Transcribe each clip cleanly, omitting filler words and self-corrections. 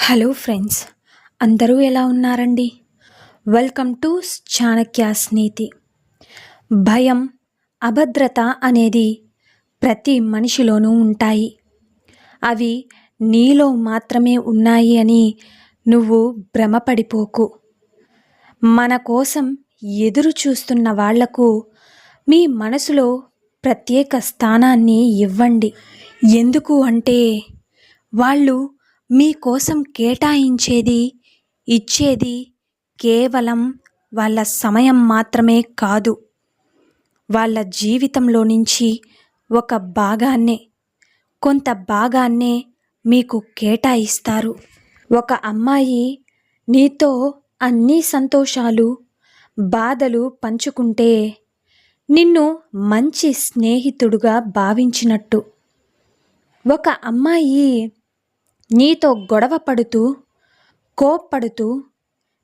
Hello friends, అందరూ ఎలా ఉన్నారండి? వెల్కమ్ టు చాణక్యాస్ నీతి. భయం, అభద్రత అనేది ప్రతి మనిషిలోనూ ఉంటాయి. అవి నీలో మాత్రమే ఉన్నాయి అని నువ్వు భ్రమపడిపోకు. మన కోసం ఎదురు చూస్తున్న వాళ్లకు మీ మనసులో ప్రత్యేక స్థానాన్ని ఇవ్వండి. ఎందుకు అంటే వాళ్ళు మీకోసం కేటాయించేది, ఇచ్చేది కేవలం వాళ్ళ సమయం మాత్రమే కాదు, వాళ్ళ జీవితంలో నుంచి ఒక భాగాన్నే, కొంత భాగాన్నే మీకు కేటాయిస్తారు. ఒక అమ్మాయి నీతో అన్ని సంతోషాలు, బాధలు పంచుకుంటే నిన్ను మంచి స్నేహితుడుగా భావించినట్టు. ఒక అమ్మాయి నీతో గొడవ పడుతూ, కోప్పడుతూ,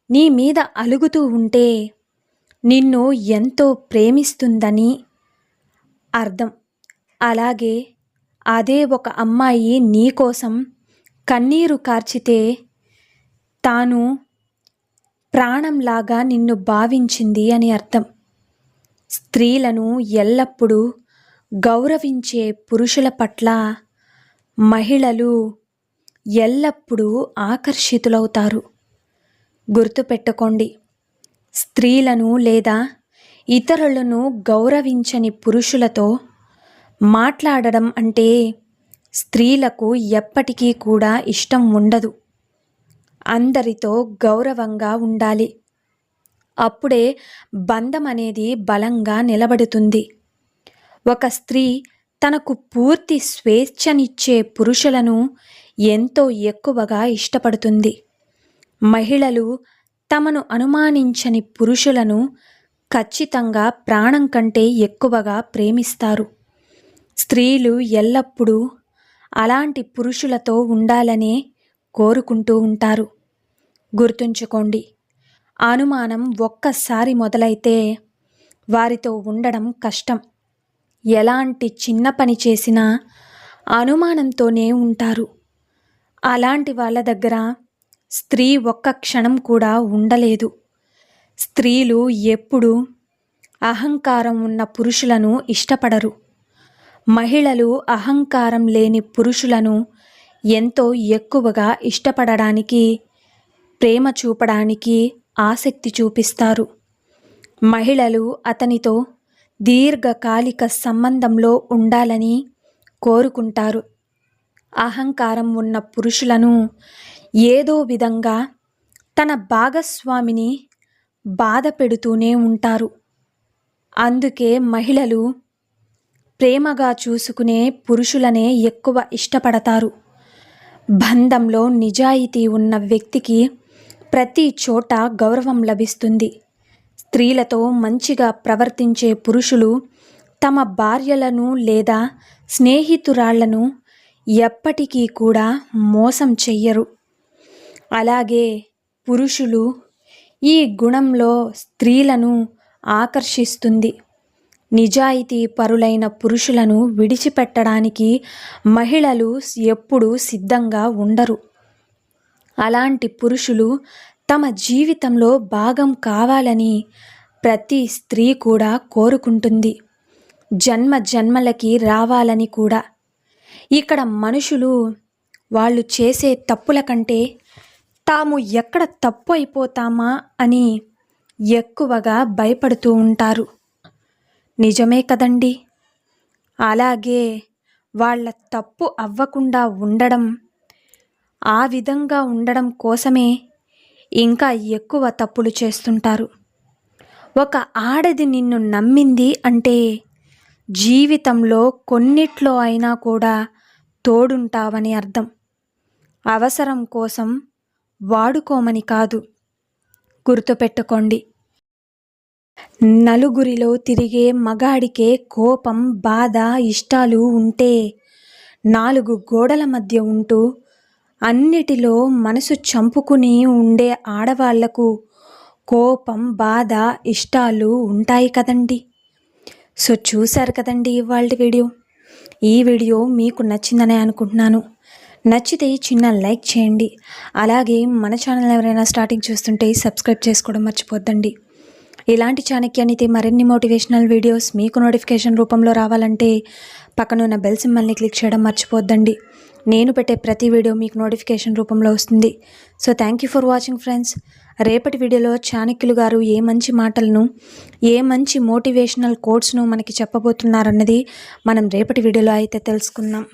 నీ మీద అలుగుతూ ఉంటే నిన్ను ఎంతో ప్రేమిస్తుందని అర్థం. అలాగే అదే ఒక అమ్మాయి నీకోసం కన్నీరు కార్చితే తాను ప్రాణంలాగా నిన్ను భావించింది అని అర్థం. స్త్రీలను ఎల్లప్పుడూ గౌరవించే పురుషుల పట్ల మహిళలు ఎల్లప్పుడూ ఆకర్షితులవుతారు. గుర్తుపెట్టుకోండి, స్త్రీలను లేదా ఇతరులను గౌరవించని పురుషులతో మాట్లాడడం అంటే స్త్రీలకు ఎప్పటికీ కూడా ఇష్టం ఉండదు. అందరితో గౌరవంగా ఉండాలి. అప్పుడే బంధం అనేది బలంగా నిలబడుతుంది. ఒక స్త్రీ తనకు పూర్తి స్వేచ్ఛనిచ్చే పురుషులను ఎంతో ఎక్కువగా ఇష్టపడుతుంది. మహిళలు తమను అనుమానించని పురుషులను ఖచ్చితంగా ప్రాణం కంటే ఎక్కువగా ప్రేమిస్తారు. స్త్రీలు ఎల్లప్పుడూ అలాంటి పురుషులతో ఉండాలనే కోరుకుంటూ ఉంటారు. గుర్తుంచుకోండి, అనుమానం ఒక్కసారి మొదలైతే వారితో ఉండడం కష్టం. ఎలాంటి చిన్న పని చేసినా అనుమానంతోనే ఉంటారు. అలాంటి వాళ్ళ దగ్గర స్త్రీ ఒక్క క్షణం కూడా ఉండలేదు. స్త్రీలు ఎప్పుడూ అహంకారం ఉన్న పురుషులను ఇష్టపడరు. మహిళలు అహంకారం లేని పురుషులను ఎంతో ఎక్కువగా ఇష్టపడడానికి, ప్రేమ చూపడానికి ఆసక్తి చూపిస్తారు. మహిళలు అతనితో దీర్ఘకాలిక సంబంధంలో ఉండాలని కోరుకుంటారు. అహంకారం ఉన్న పురుషులను ఏదో విధంగా తన భాగస్వామిని బాధ పెడుతూనే ఉంటారు. అందుకే మహిళలు ప్రేమగా చూసుకునే పురుషులనే ఎక్కువ ఇష్టపడతారు. బంధంలో నిజాయితీ ఉన్న వ్యక్తికి ప్రతి చోట గౌరవం లభిస్తుంది. స్త్రీలతో మంచిగా ప్రవర్తించే పురుషులు తమ భార్యలను లేదా స్నేహితురాళ్లను ఎప్పటికీ కూడా మోసం చెయ్యరు. అలాగే పురుషులు ఈ గుణంలో స్త్రీలను ఆకర్షిస్తుంది. నిజాయితీ పరులైన పురుషులను విడిచిపెట్టడానికి మహిళలు ఎప్పుడూ సిద్ధంగా ఉండరు. అలాంటి పురుషులు తమ జీవితంలో భాగం కావాలని ప్రతి స్త్రీ కూడా కోరుకుంటుంది. జన్మ జన్మలకి రావాలని కూడా. ఇక్కడ మనుషులు వాళ్ళు చేసే తప్పుల కంటే తాము ఎక్కడ తప్పు అయిపోతామా అని ఎక్కువగా భయపడుతూ ఉంటారు. నిజమే కదండి. అలాగే వాళ్ళ తప్పు అవ్వకుండా ఉండడం, ఆ విధంగా ఉండడం కోసమే ఇంకా ఎక్కువ తప్పులు చేస్తుంటారు. ఒక ఆడది నిన్ను నమ్మింది అంటే జీవితంలో కొన్నిట్లో అయినా కూడా తోడుంటావని అర్థం. అవసరం కోసం వాడుకోమని కాదు. గుర్తుపెట్టుకోండి, నలుగురిలో తిరిగే మగాడికే కోపం, బాధ, ఇష్టాలు ఉంటే 4 గోడల మధ్య ఉంటూ అన్నిటిలో మనసు చంపుకుని ఉండే ఆడవాళ్లకు కోపం, బాధ, ఇష్టాలు ఉంటాయి కదండి. సో చూశారు కదండి ఇవాల్టి వీడియో. ఈ వీడియో మీకు నచ్చిందనే అనుకుంటున్నాను. నచ్చితే చిన్న లైక్ చేయండి. అలాగే మన ఛానల్ ఎవరైనా స్టార్టింగ్ చూస్తుంటే సబ్స్క్రైబ్ చేసుకోవడం మర్చిపోద్దండి. ఇలాంటి చాణక్యానికి మరిన్ని మోటివేషనల్ వీడియోస్ మీకు నోటిఫికేషన్ రూపంలో రావాలంటే పక్కనున్న బెల్ సింబల్ని క్లిక్ చేయడం మర్చిపోద్దండి. నేను పెట్టే ప్రతి వీడియో మీకు నోటిఫికేషన్ రూపంలో వస్తుంది. So thank you for watching friends. రేపటి వీడియోలో చాణక్యులు గారు ఏ మంచి మాటలను, ఏ మంచి మోటివేషనల్ కోట్స్ను మనకి చెప్పబోతున్నారన్నది మనం రేపటి వీడియోలో అయితే తెలుసుకుందాం.